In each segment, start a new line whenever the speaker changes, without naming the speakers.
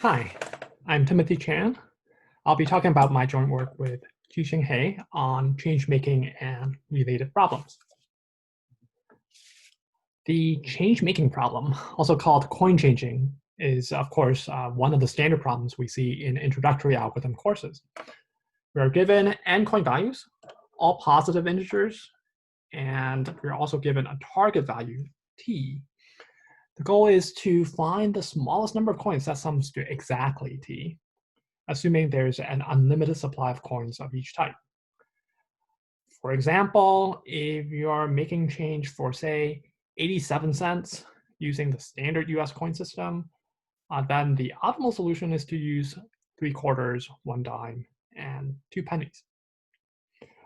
Hi, I'm Timothy Chan. I'll be talking about my joint work with Qixing He on change-making and related problems. The change-making problem, also called coin changing, is of course one of the standard problems we see in introductory algorithm courses. We are given n coin values, all positive integers, and we're also given a target value, t. The goal is to find the smallest number of coins that sums to exactly t, assuming there's an unlimited supply of coins of each type. For example, if you're making change for, say, 87 cents using the standard US coin system, then the optimal solution is to use 3/4, 1 dime, and 2 pennies.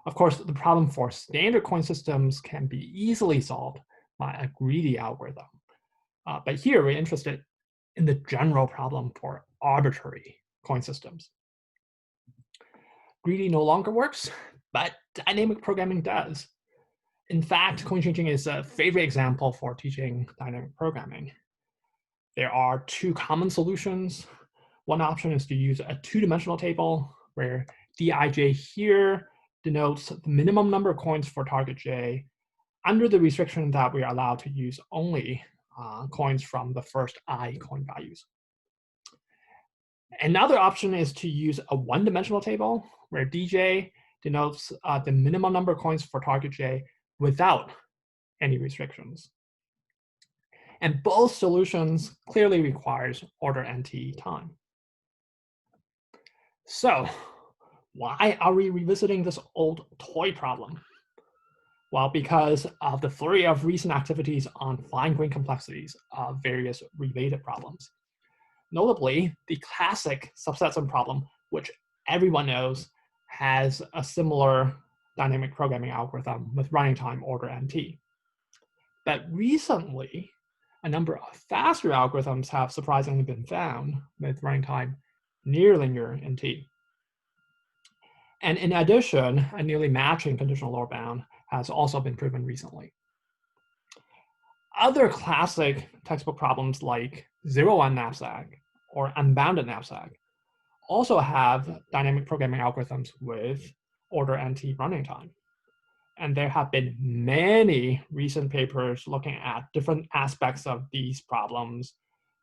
Of course, the problem for standard coin systems can be easily solved by a greedy algorithm. But here we're interested in the general problem for arbitrary coin systems. Greedy no longer works, but dynamic programming does. In fact, coin changing is a favorite example for teaching dynamic programming. There are two common solutions. One option is to use a two-dimensional table where dij here denotes the minimum number of coins for target j under the restriction that we are allowed to use only coins from the first I coin values. Another option is to use a one-dimensional table where dj denotes the minimum number of coins for target j without any restrictions. And both solutions clearly requires order nt time. So why are we revisiting this old toy problem? Well, because of the flurry of recent activities on fine-grained complexities of various related problems. Notably, the classic subset sum problem, which everyone knows has a similar dynamic programming algorithm with running time order nt. But recently, a number of faster algorithms have surprisingly been found with running time near linear nt. And in addition, a nearly matching conditional lower bound has also been proven recently. Other classic textbook problems like 0-1 knapsack or unbounded knapsack also have dynamic programming algorithms with order nt running time. And there have been many recent papers looking at different aspects of these problems.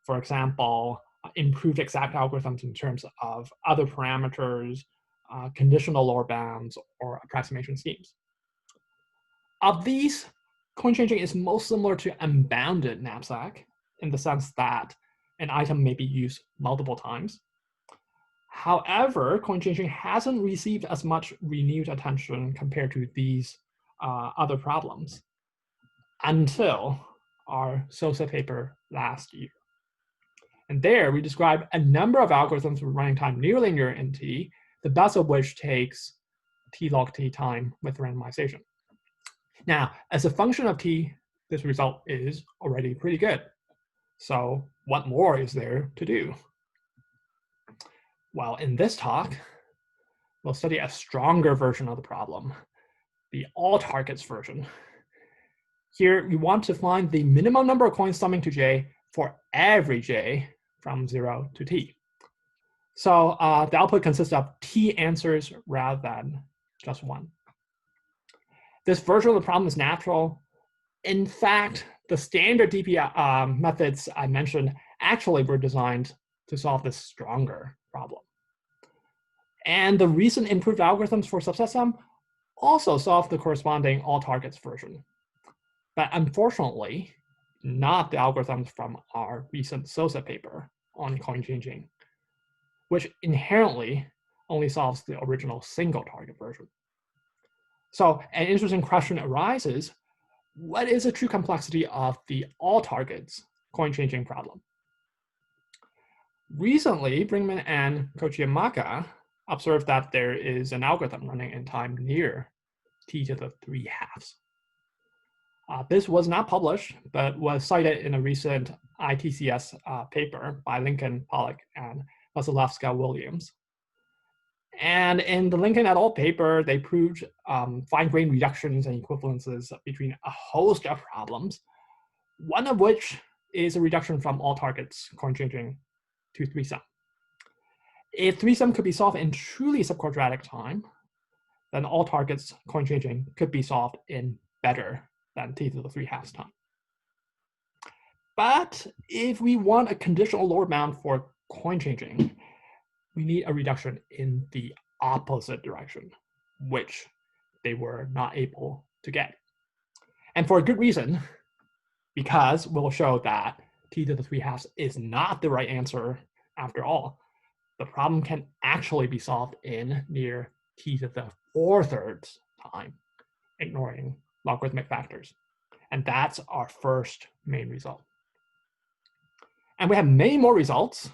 For example, improved exact algorithms in terms of other parameters, conditional lower bounds, or approximation schemes. Of these, coin changing is most similar to unbounded knapsack in the sense that an item may be used multiple times. However, coin changing hasn't received as much renewed attention compared to these other problems until our SOSA paper last year. And there we describe a number of algorithms with running time near linear in t, the best of which takes t log t time with randomization. Now, as a function of t, this result is already pretty good. So what more is there to do? Well, in this talk, we'll study a stronger version of the problem, the all targets version. Here, we want to find the minimum number of coins summing to j for every j from 0 to t. So the output consists of t answers rather than just one. This version of the problem is natural. In fact, the standard DP methods I mentioned actually were designed to solve this stronger problem. And the recent improved algorithms for subset sum also solve the corresponding all targets version. But unfortunately, not the algorithms from our recent SOSA paper on coin changing, which inherently only solves the original single target version. So an interesting question arises: what is the true complexity of the all targets coin changing problem? Recently, Brinkman and Kochiyamaka observed that there is an algorithm running in time near t to the 3/2. This was not published, but was cited in a recent ITCS paper by Lincoln, Pollock, and Vasilevska-Williams. And in the Lincoln et al. Paper, they proved fine-grained reductions and equivalences between a host of problems, one of which is a reduction from all targets coin changing to 3-sum. If 3-sum could be solved in truly subquadratic time, then all targets coin changing could be solved in better than t⁵ time. But if we want a conditional lower bound for coin changing, we need a reduction in the opposite direction, which they were not able to get. And for a good reason, because we'll show that t⁵ is not the right answer after all. The problem can actually be solved in near t⁴ time, ignoring logarithmic factors. And that's our first main result. And we have many more results.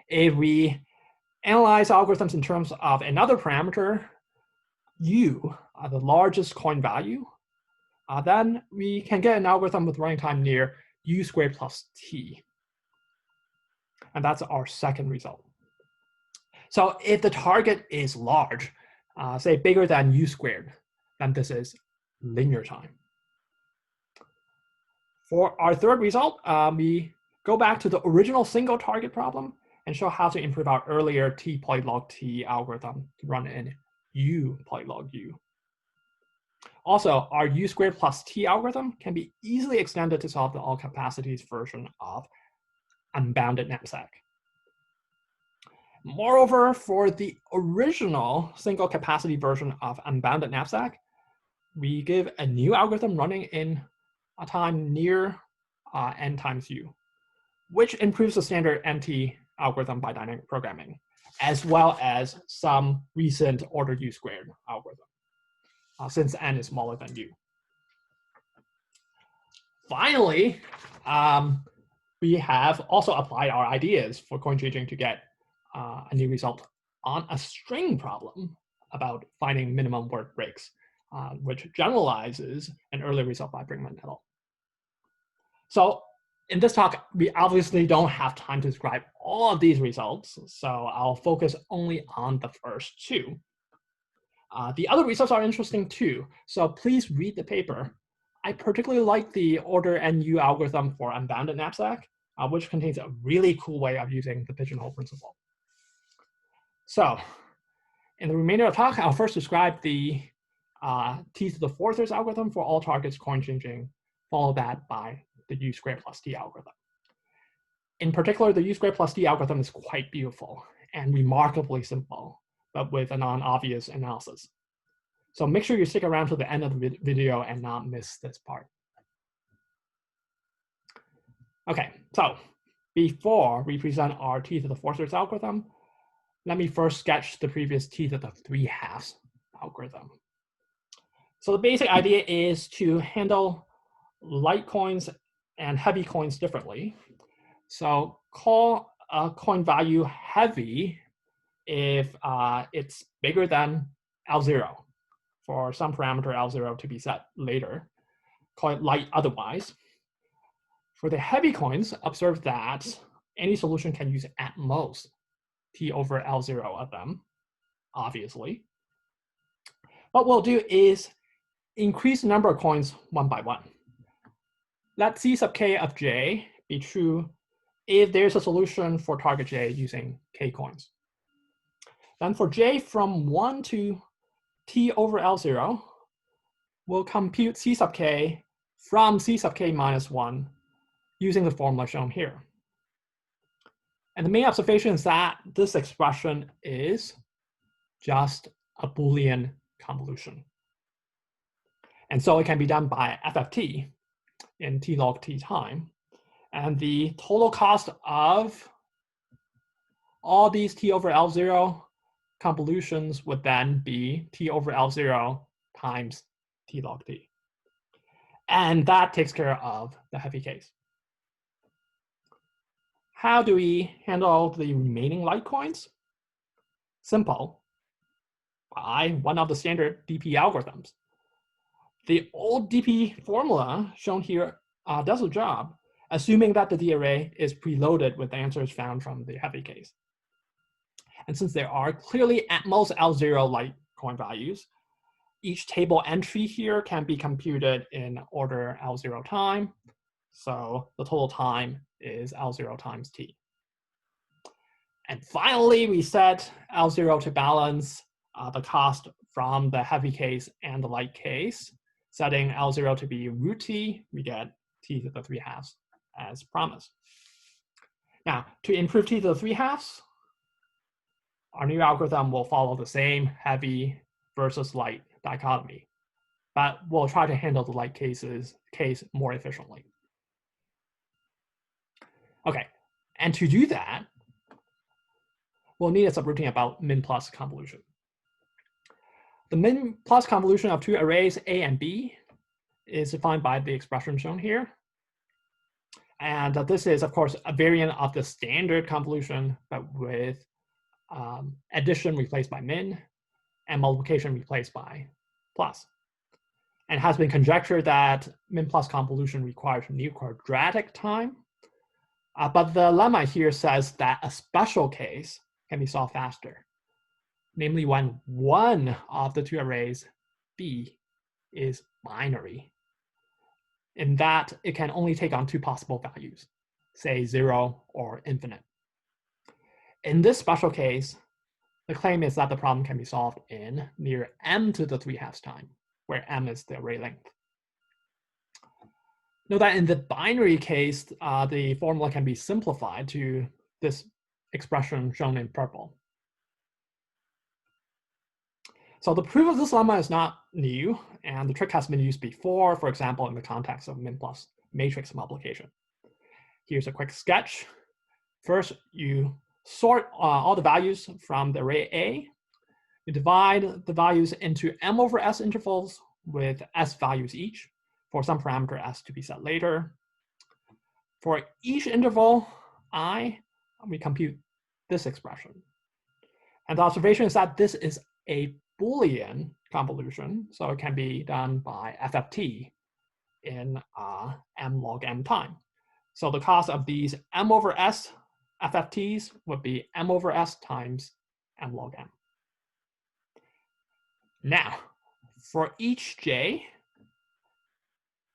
If we analyze algorithms in terms of another parameter, u, the largest coin value, then we can get an algorithm with running time near u² plus t. And that's our second result. So if the target is large, say bigger than u², then this is linear time. For our third result, we go back to the original single target problem and show how to improve our earlier t polylog t algorithm to run in u polylog u. Also, our u² plus t algorithm can be easily extended to solve the all capacities version of unbounded knapsack. Moreover, for the original single capacity version of unbounded knapsack, we give a new algorithm running in a time near n times u, which improves the standard NT algorithm by dynamic programming, as well as some recent order u² algorithm, since n is smaller than u. Finally, we have also applied our ideas for coin changing to get a new result on a string problem about finding minimum word breaks, which generalizes an earlier result by Brinkman et al. So in this talk, we obviously don't have time to describe all of these results, so I'll focus only on the first two. The other results are interesting too, so please read the paper. I particularly like the order NU algorithm for unbounded knapsack, which contains a really cool way of using the pigeonhole principle. So in the remainder of the talk, I'll first describe the t⁴ algorithm for all targets coin changing, followed that by the u² plus t algorithm. In particular, the u² plus t algorithm is quite beautiful and remarkably simple, but with a non-obvious analysis. So make sure you stick around to the end of the video and not miss this part. Okay, so before we present our t⁴ algorithm, let me first sketch the previous t⁵ algorithm. So the basic idea is to handle light coins and heavy coins differently. So call a coin value heavy if it's bigger than L0 for some parameter L0 to be set later. Call it light otherwise. For the heavy coins, observe that any solution can use at most T/L0 of them, obviously. What we'll do is increase the number of coins one by one. Let C sub k of j be true if there's a solution for target j using k coins. Then for j from 1 to T/L0, we'll compute C sub k from C sub k minus 1 using the formula shown here. And the main observation is that this expression is just a Boolean convolution. And so it can be done by FFT in T log T time. And the total cost of all these T/L0 convolutions would then be T/L0 times T log T. And that takes care of the heavy case. How do we handle the remaining light coins? Simple, by one of the standard DP algorithms. The old DP formula shown here does the job, assuming that the D array is preloaded with answers found from the heavy case. And since there are clearly at most L0 light coin values, each table entry here can be computed in order L0 time. So the total time is L0 times T. And finally, we set L0 to balance the cost from the heavy case and the light case. Setting L0 to be root t, we get t to the 3/2 as promised. Now, to improve t to the 3/2, our new algorithm will follow the same heavy versus light dichotomy, but we'll try to handle the light case more efficiently. Okay, and to do that, we'll need a subroutine about min plus convolution. The min plus convolution of two arrays A and B is defined by the expression shown here. And this is, of course, a variant of the standard convolution, but with addition replaced by min and multiplication replaced by plus. And it has been conjectured that min plus convolution requires new quadratic time. But the lemma here says that a special case can be solved faster, namely when one of the two arrays, B, is binary, in that it can only take on two possible values, say 0 or infinite. In this special case, the claim is that the problem can be solved in near m to the 3/2 time, where m is the array length. Note that in the binary case, the formula can be simplified to this expression shown in purple. So the proof of this lemma is not new, and the trick has been used before, for example, in the context of min plus matrix multiplication. Here's a quick sketch. First, you sort all the values from the array A. You divide the values into m over s intervals with s values each for some parameter s to be set later. For each interval I, we compute this expression. And the observation is that this is a Boolean convolution, so it can be done by FFT in m log m time. So the cost of these m over s FFTs would be m over s times m log m. Now, for each j,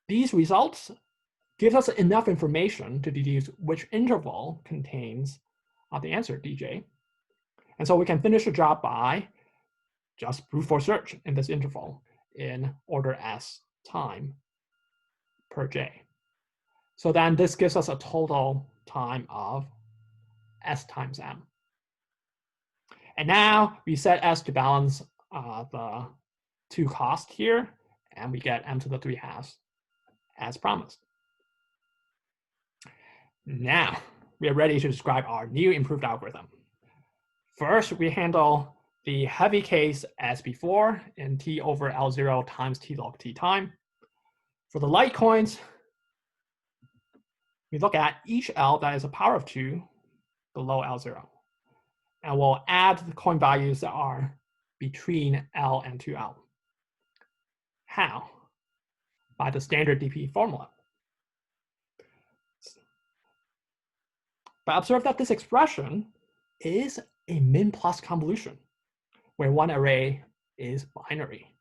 these results give us enough information to deduce which interval contains the answer, dj. And so we can finish the job by just brute force search in this interval in order s time per j. So then this gives us a total time of s times m. And now we set s to balance the two costs here, and we get m to the 3/2 as promised. Now we are ready to describe our new improved algorithm. First, we handle the heavy case as before in t over L0 times t log t time. For the light coins, we look at each L that is a power of 2 below L0. And we'll add the coin values that are between L and 2L. How? By the standard DP formula. But observe that this expression is a min plus convolution, where one array is binary,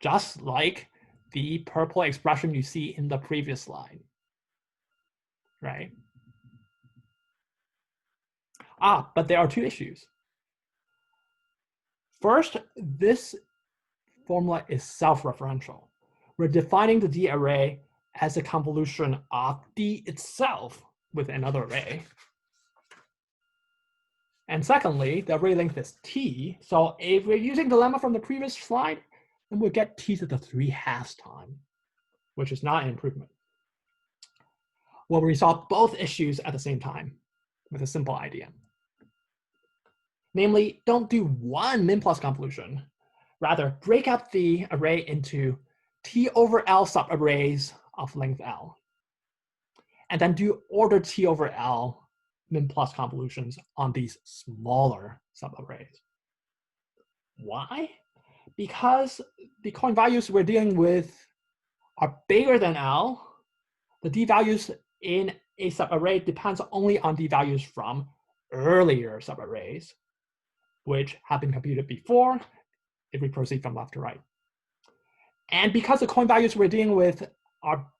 just like the purple expression you see in the previous slide, right? But there are two issues. First, this formula is self-referential. We're defining the D array as a convolution of D itself with another array. And secondly, the array length is T. So if we're using the lemma from the previous slide, then we'll get T to the 3/2 time, which is not an improvement. We'll resolve both issues at the same time with a simple idea. Namely, don't do one min plus convolution. Rather, break up the array into T over L subarrays of length L. And then do order T over L min plus convolutions on these smaller subarrays. Why? Because the coin values we're dealing with are bigger than L. The D values in a subarray depends only on D values from earlier subarrays, which have been computed before if we proceed from left to right. And because the coin values we're dealing with are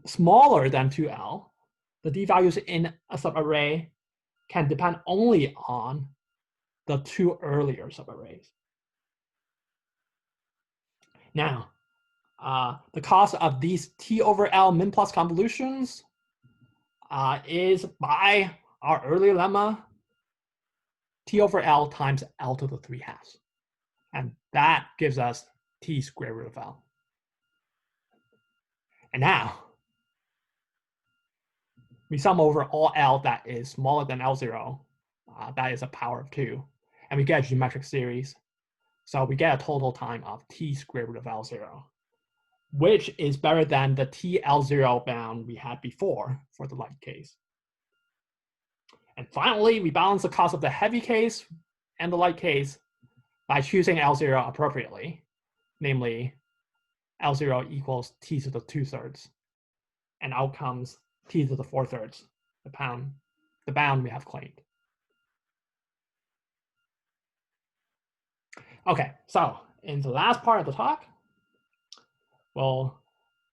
smaller than 2L, the D values in a subarray can depend only on the two earlier subarrays. Now, the cost of these T over L min plus convolutions is, by our earlier lemma, T over L times L to the 3/2. And that gives us T square root of L. And now, we sum over all L that is smaller than L0. That is a power of 2. And we get a geometric series. So we get a total time of T square root of L0, which is better than the TL0 bound we had before for the light case. And finally, we balance the cost of the heavy case and the light case by choosing L0 appropriately, namely L0 equals T to the 2/3, and out comes T to the 4/3, the bound we have claimed. Okay, so in the last part of the talk, we'll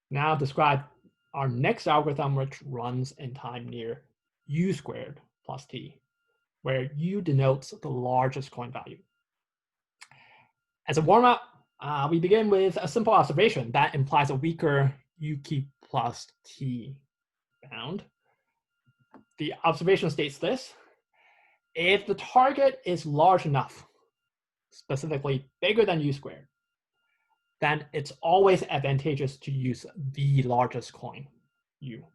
now describe our next algorithm, which runs in time near U squared plus T, where U denotes the largest coin value. As a warm-up, we begin with a simple observation that implies a weaker UQ plus T bound. The observation states this: if the target is large enough, specifically bigger than U squared, then it's always advantageous to use the largest coin, U.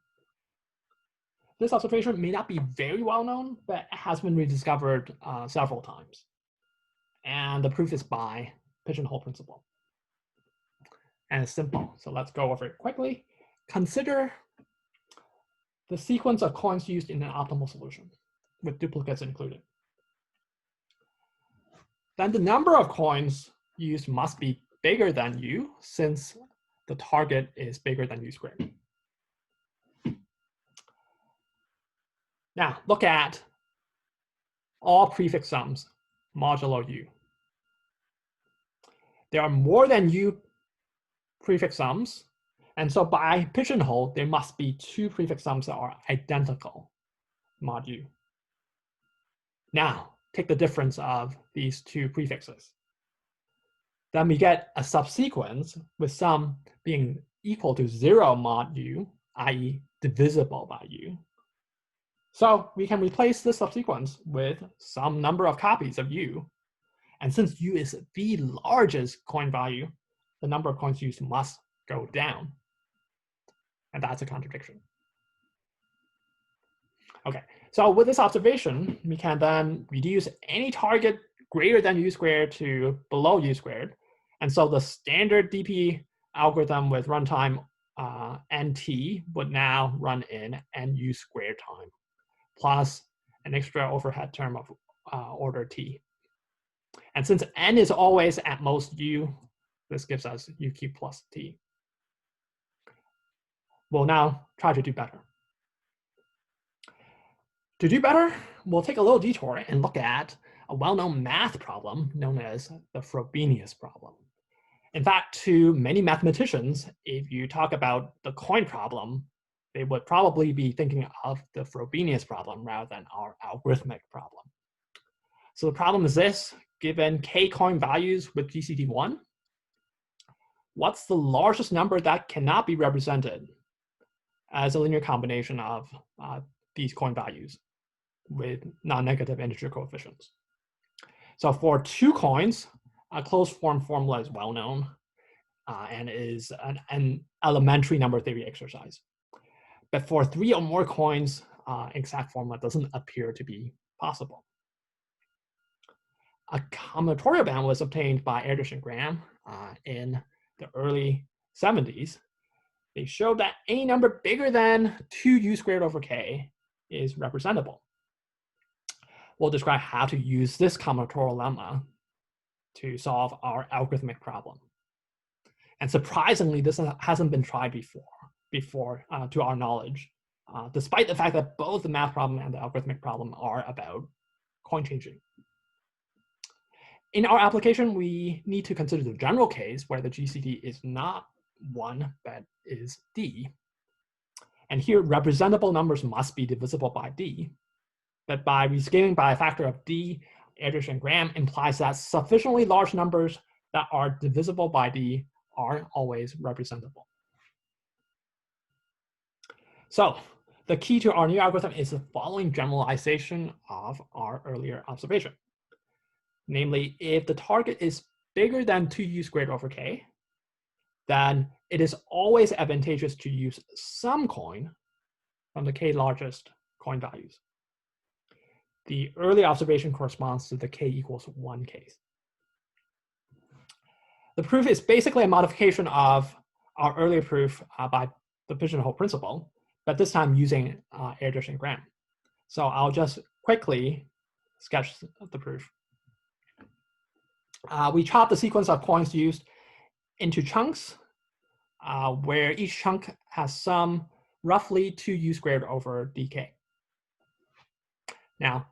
This observation may not be very well known, but it has been rediscovered several times. And the proof is by pigeonhole principle. And it's simple, so let's go over it quickly. Consider the sequence of coins used in an optimal solution, with duplicates included. Then the number of coins used must be bigger than U, since the target is bigger than U squared. Now, look at all prefix sums modulo U. There are more than U prefix sums, and so by pigeonhole, there must be two prefix sums that are identical mod U. Now, take the difference of these two prefixes. Then we get a subsequence with sum being equal to 0 mod U, i.e. divisible by U. So we can replace this subsequence with some number of copies of U. And since U is the largest coin value, the number of coins used must go down. And that's a contradiction. Okay, so with this observation, we can then reduce any target greater than U squared to below U squared. And so the standard DP algorithm with runtime NT would now run in NU squared time, plus an extra overhead term of order T. And since N is always at most U, this gives us UQ plus T. We'll now try to do better. To do better, we'll take a little detour and look at a well-known math problem known as the Frobenius problem. In fact, to many mathematicians, if you talk about the coin problem, they would probably be thinking of the Frobenius problem rather than our algorithmic problem. So the problem is this: given k coin values with GCD1, what's the largest number that cannot be represented as a linear combination of these coin values with non-negative integer coefficients? So for 2 coins, a closed form formula is well known and is an elementary number theory exercise. But for 3 or more coins, exact formula doesn't appear to be possible. A combinatorial bound was obtained by Erdős and Graham in the early 70s. They showed that any number bigger than 2U squared over k is representable. We'll describe how to use this combinatorial lemma to solve our algorithmic problem. And surprisingly, this hasn't been tried before to our knowledge, despite the fact that both the math problem and the algorithmic problem are about coin changing. In our application, we need to consider the general case where the GCD is not 1, but is D. And here, representable numbers must be divisible by D. But by rescaling by a factor of d, Erdős and Graham implies that sufficiently large numbers that are divisible by d are always representable. So the key to our new algorithm is the following generalization of our earlier observation. Namely, if the target is bigger than 2u squared over k, then it is always advantageous to use some coin from the k largest coin values. The early observation corresponds to the k equals 1 case. The proof is basically a modification of our earlier proof by the pigeonhole principle, but this time using Erdős and Graham. So I'll just quickly sketch the proof. We chop the sequence of coins used into chunks, where each chunk has some roughly 2u squared over dk. Now,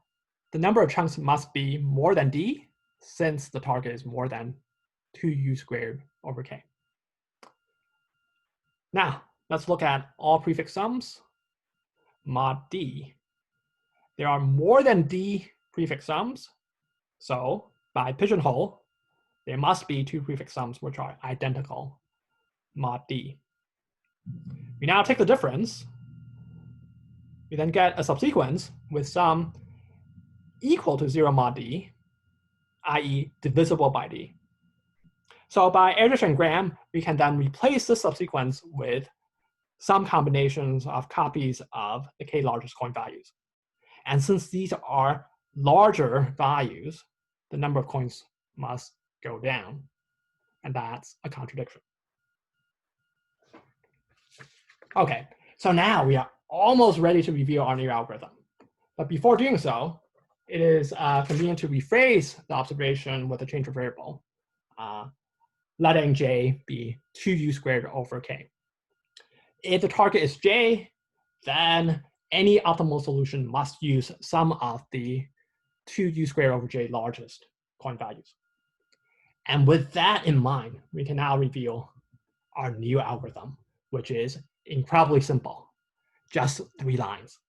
the number of chunks must be more than d, since the target is more than 2u squared over k. Now, let's look at all prefix sums, mod d. There are more than d prefix sums, so by pigeonhole, there must be two prefix sums which are identical, mod d. We now take the difference. We then get a subsequence with sum equal to 0 mod d, i.e. divisible by d. So by Erdős and Graham, we can then replace this subsequence with some combinations of copies of the k largest coin values. And since these are larger values, the number of coins must go down. And that's a contradiction. Okay, so now we are almost ready to reveal our new algorithm. But before doing so, it is convenient to rephrase the observation with a change of variable, letting j be 2u squared over k. If the target is j, then any optimal solution must use some of the 2u squared over j largest coin values. And with that in mind, we can now reveal our new algorithm, which is incredibly simple, just 3 lines.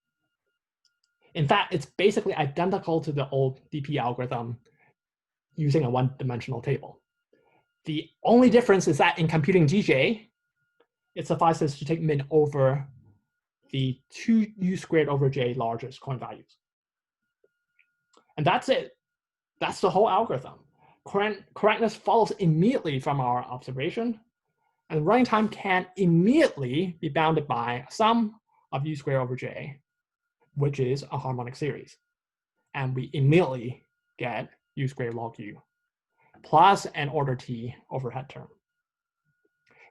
In fact, it's basically identical to the old DP algorithm using a one-dimensional table. The only difference is that in computing GJ, it suffices to take min over the 2u squared over j largest coin values. And that's it. That's the whole algorithm. Correctness follows immediately from our observation, and running time can immediately be bounded by a sum of u squared over j, which is a harmonic series. And we immediately get u squared log u, plus an order t overhead term.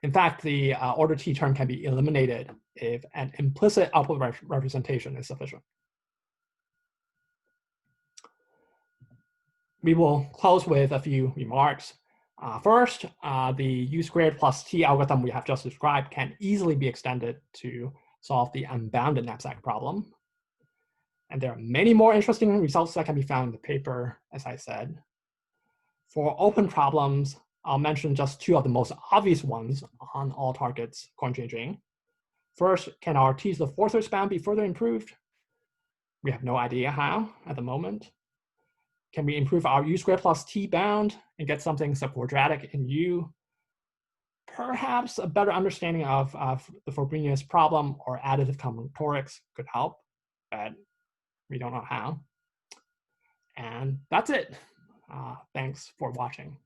In fact, the order t term can be eliminated if an implicit output representation is sufficient. We will close with a few remarks. First, the u squared plus t algorithm we have just described can easily be extended to solve the unbounded knapsack problem. And there are many more interesting results that can be found in the paper, as I said. For open problems, I'll mention just 2 of the most obvious ones on all targets coin changing. First, can our t to the 4/3 bound be further improved? We have no idea how at the moment. Can we improve our u squared plus t bound and get something subquadratic in u? Perhaps a better understanding of the Frobenius problem or additive combinatorics could help, but we don't know how. And that's it. Thanks for watching.